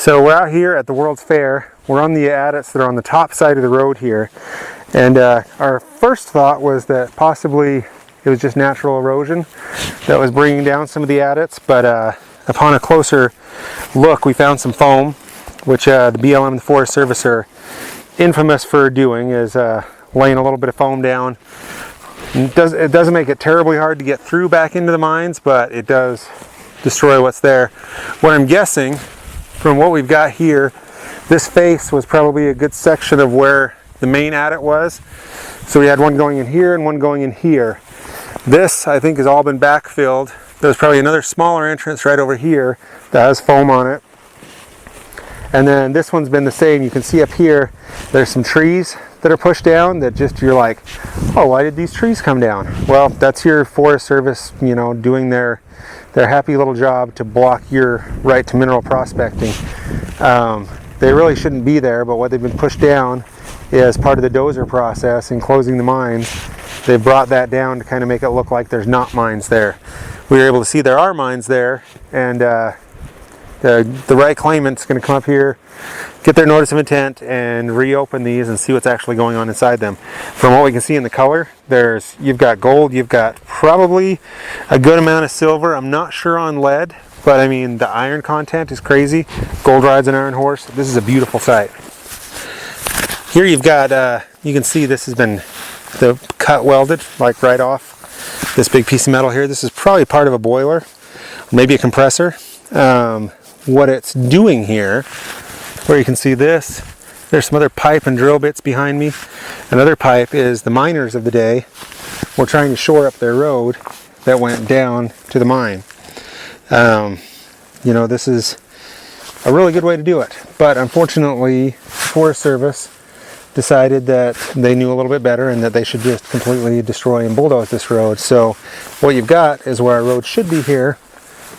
So we're out here at the World's Fair. We're on the adits that are on the top side of the road here. And our first thought was that possibly it was just natural erosion that was bringing down some of the adits. But upon a closer look, we found some foam, which the BLM and the Forest Service are infamous for doing, is laying a little bit of foam down. It doesn't make it terribly hard to get through back into the mines, but it does destroy what's there. What I'm guessing, from what we've got here, this face was probably a good section of where the main adit was. So we had one going in here and one going in here. This, I think, has all been backfilled. There's probably another smaller entrance right over here that has foam on it. And then this one's been the same. You can see up here, there's some trees that are pushed down that just, you're like, oh, why did these trees come down? Well, that's your Forest Service, you know, doing their happy little job to block your right to mineral prospecting. They really shouldn't be there, but what they've been pushed down is part of the dozer process in closing the mines. They've brought that down to kind of make it look like there's not mines there. We were able to see there are mines there, and the right claimant's going to come up here, get their notice of intent, and reopen these and see what's actually going on inside them. From what we can see in the color, you've got gold, you've got probably a good amount of silver. I'm not sure on lead, but I mean, the iron content is crazy. Gold rides an iron horse. This is a beautiful site. Here you've got, you can see this has been cut welded, like right off this big piece of metal here. This is probably part of a boiler, maybe a compressor. What it's doing here, where you can see this, there's some other pipe and drill bits behind me. Another pipe is the miners of the day were trying to shore up their road that went down to the mine. You know, this is a really good way to do it, but unfortunately Forest Service decided that they knew a little bit better and that they should just completely destroy and bulldoze this road. So what you've got is where our road should be here,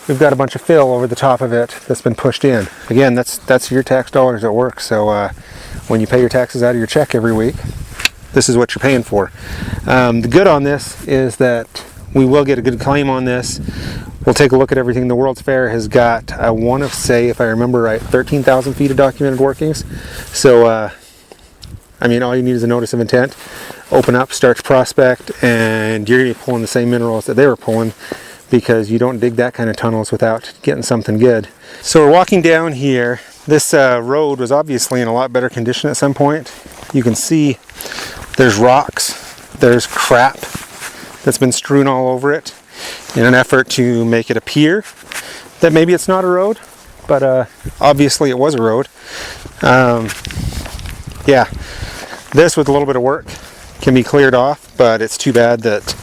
we've got a bunch of fill over the top of it that's been pushed in. Again, that's your tax dollars at work. So when you pay your taxes out of your check every week, this is what you're paying for. The good on this is that we will get a good claim on this. We'll take a look at everything. The World's Fair has got, I want to say, if I remember right, 13,000 feet of documented workings. So, I mean, all you need is a notice of intent. Open up, start to prospect, and you're going to be pulling the same minerals that they were pulling, because you don't dig that kind of tunnels without getting something good. So we're walking down here. This road was obviously in a lot better condition at some point. You can see there's rocks, there's crap that's been strewn all over it in an effort to make it appear that maybe it's not a road, but obviously it was a road. Yeah, this with a little bit of work can be cleared off, but it's too bad that,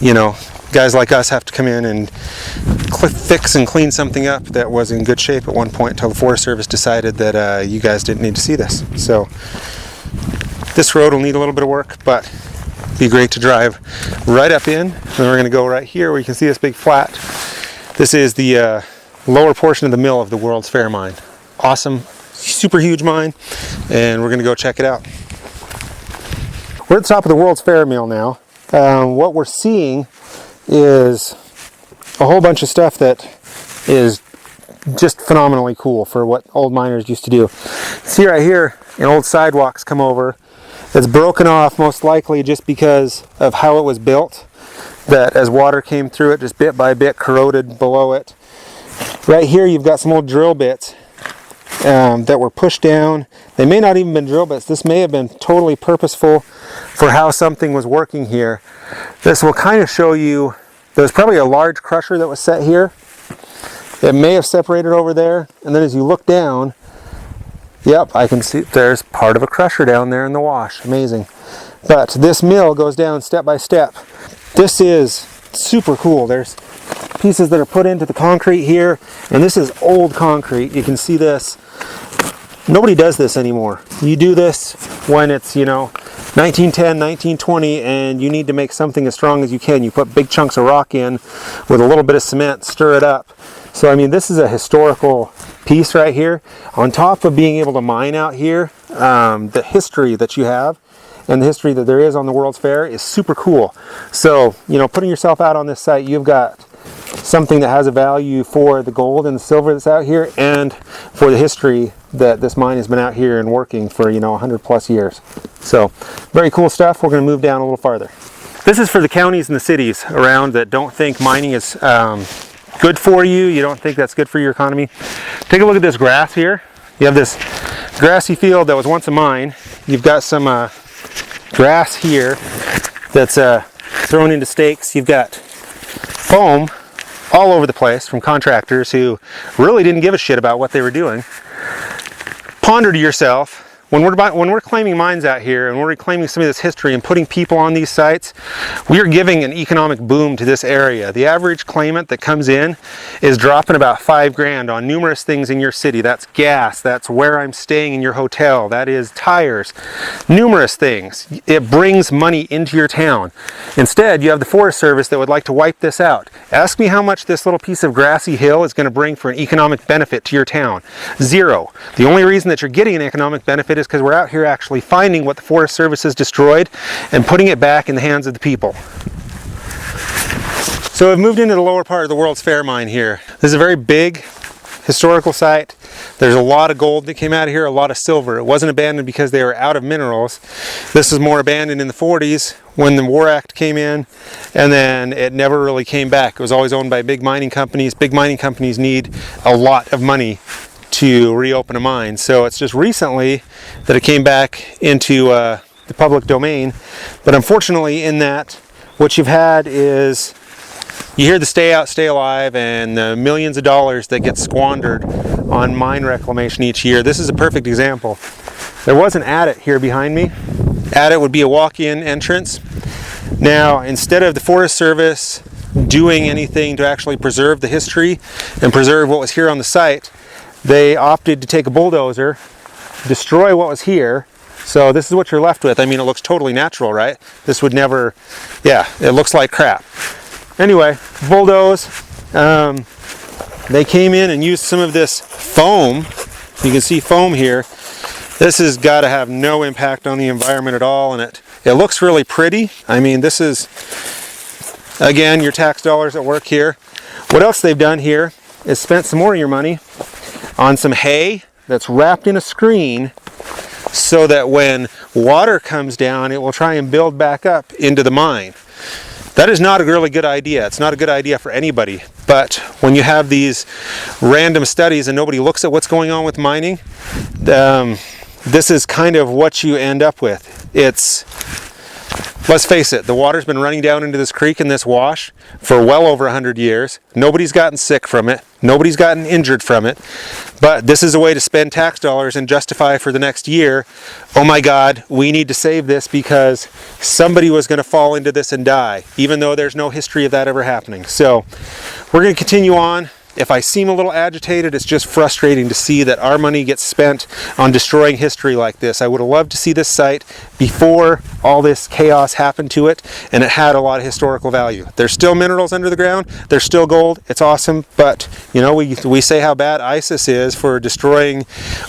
you know, guys like us have to come in and fix and clean something up that was in good shape at one point until the Forest Service decided that you guys didn't need to see this. So this road will need a little bit of work, but be great to drive right up in. And we're going to go right here where you can see this big flat. This is the lower portion of the mill of the World's Fair mine. Awesome, super huge mine, and we're going to go check it out. We're at the top of the World's Fair mill now. What we're seeing is a whole bunch of stuff that is just phenomenally cool for what old miners used to do. See right here, an old sidewalk's come over. It's broken off most likely just because of how it was built, that as water came through it, just bit by bit corroded below it. Right here you've got some old drill bits that were pushed down. They may not even been drill bits. This may have been totally purposeful for how something was working here. This will kind of show you, there's probably a large crusher that was set here. It may have separated over there, and then as you look down, yep, I can see there's part of a crusher down there in the wash. Amazing. But this mill goes down step by step. This is super cool. There's pieces that are put into the concrete here, and this is old concrete. You can see this. Nobody does this anymore. You do this when it's, you know, 1910, 1920, and you need to make something as strong as you can. You put big chunks of rock in with a little bit of cement, stir it up. So, I mean, this is a historical piece right here. On top of being able to mine out here, the history that you have and the history that there is on the World's Fair is super cool. So, you know, putting yourself out on this site, you've got something that has a value for the gold and the silver that's out here, and for the history that this mine has been out here and working for, 100 plus years. So very cool stuff. We're going to move down a little farther. This is for the counties and the cities around that don't think mining is good for you. You don't think that's good for your economy. Take a look at this grass here. You have this grassy field that was once a mine. You've got some grass here that's thrown into stakes. You've got foam all over the place from contractors who really didn't give a shit about what they were doing. Ponder to yourself, when we're claiming mines out here and we're reclaiming some of this history and putting people on these sites, we are giving an economic boom to this area. The average claimant that comes in is dropping about $5 grand on numerous things in your city. That's gas, that's where I'm staying in your hotel, that is tires, numerous things. It brings money into your town. Instead, you have the Forest Service that would like to wipe this out. Ask me how much this little piece of grassy hill is going to bring for an economic benefit to your town. Zero. The only reason that you're getting an economic benefit is because we're out here actually finding what the Forest Service has destroyed and putting it back in the hands of the people. So I've moved into the lower part of the World's Fair mine here. This is a very big historical site. There's a lot of gold that came out of here, a lot of silver. It wasn't abandoned because they were out of minerals. This was more abandoned in the 40s when the War Act came in, and then it never really came back. It was always owned by big mining companies. Big mining companies need a lot of money to reopen a mine. So it's just recently that it came back into the public domain. But unfortunately, in that, what you've had is, you hear the stay out, stay alive, and the millions of dollars that get squandered on mine reclamation each year. This is a perfect example. There was an adit here behind me. Adit would be a walk-in entrance. Now, instead of the Forest Service doing anything to actually preserve the history and preserve what was here on the site, they opted to take a bulldozer, destroy what was here. So this is what you're left with. I mean, it looks totally natural, right? This would never, yeah, it looks like crap. Anyway, bulldoze. They came in and used some of this foam. You can see foam here. This has got to have no impact on the environment at all, and it looks really pretty. I mean, this is, again, your tax dollars at work here. What else they've done here is spent some more of your money on some hay that's wrapped in a screen so that when water comes down, it will try and build back up into the mine. That is not a really good idea. It's not a good idea for anybody. But when you have these random studies and nobody looks at what's going on with mining, this is kind of what you end up with. It's, let's face it, the water's been running down into this creek and this wash for well over 100 years. Nobody's gotten sick from it. Nobody's gotten injured from it. But this is a way to spend tax dollars and justify for the next year, oh my God, we need to save this because somebody was going to fall into this and die, even though there's no history of that ever happening. So we're going to continue on. If I seem a little agitated, it's just frustrating to see that our money gets spent on destroying history like this. I would have loved to see this site before all this chaos happened to it, and it had a lot of historical value. There's still minerals under the ground, there's still gold, it's awesome, but we say how bad ISIS is for destroying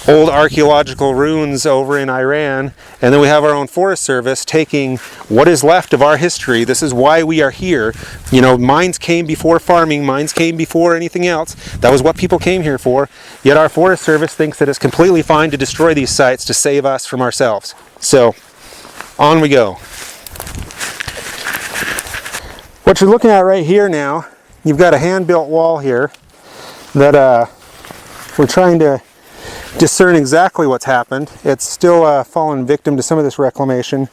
old archaeological ruins over in Iran, and then we have our own Forest Service taking what is left of our history. This is why we are here. Mines came before farming, mines came before anything else. That was what people came here for. Yet our Forest Service thinks that it's completely fine to destroy these sites to save us from ourselves. So, on we go. What you're looking at right here now, you've got a hand-built wall here that we're trying to discern exactly what's happened. It's still fallen victim to some of this reclamation,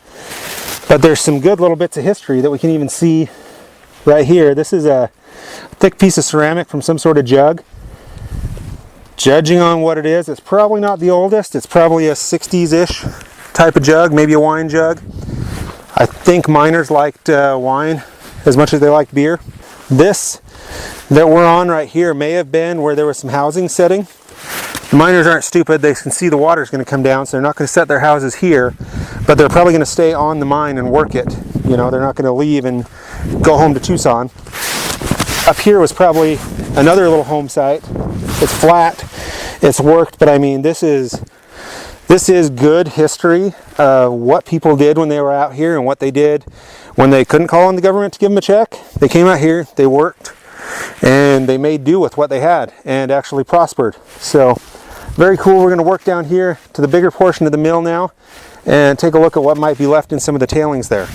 but there's some good little bits of history that we can even see right here. This is a thick piece of ceramic from some sort of jug. Judging on what it is, it's probably not the oldest. It's probably a 60s-ish type of jug, maybe a wine jug. I think miners liked wine as much as they liked beer. This that we're on right here may have been where there was some housing setting. The miners aren't stupid. They can see the water's going to come down, so they're not going to set their houses here, but they're probably going to stay on the mine and work it. They're not going to leave and go home to Tucson. Up here was probably another little home site. It's flat, it's worked, but I mean, this is good history of what people did when they were out here and what they did when they couldn't call on the government to give them a check. They came out here, they worked, and they made do with what they had and actually prospered. So very cool. We're going to work down here to the bigger portion of the mill now and take a look at what might be left in some of the tailings there.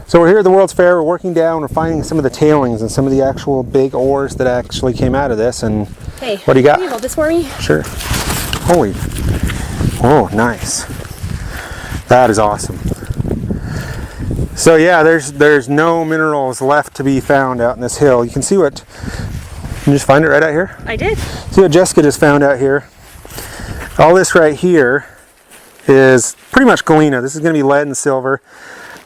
So we're here at the World's Fair, we're working down, we're finding some of the tailings and some of the actual big ores that actually came out of this. And hey, what do you got? Can you hold this for me? Sure. Holy, oh, nice. That is awesome. So yeah, there's no minerals left to be found out in this hill. You can see what, you just find it right out here? I did. See what Jessica just found out here? All this right here is pretty much galena. This is going to be lead and silver.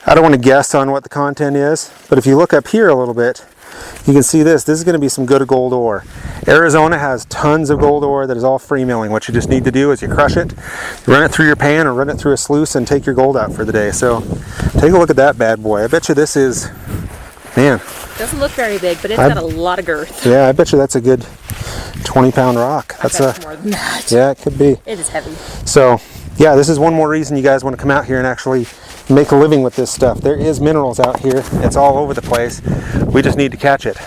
I don't want to guess on what the content is, but if you look up here a little bit, you can see this. This is going to be some good gold ore. Arizona has tons of gold ore that is all free milling. What you just need to do is you crush it, you run it through your pan or run it through a sluice and take your gold out for the day. So take a look at that bad boy. I bet you this is, man. Doesn't look very big, but it's got a lot of girth. Yeah, I bet you that's a good 20-pound rock. That's more than that. Yeah, it could be. It is heavy. So yeah, this is one more reason you guys want to come out here and actually make a living with this stuff. There is minerals out here. It's all over the place. We just need to catch it.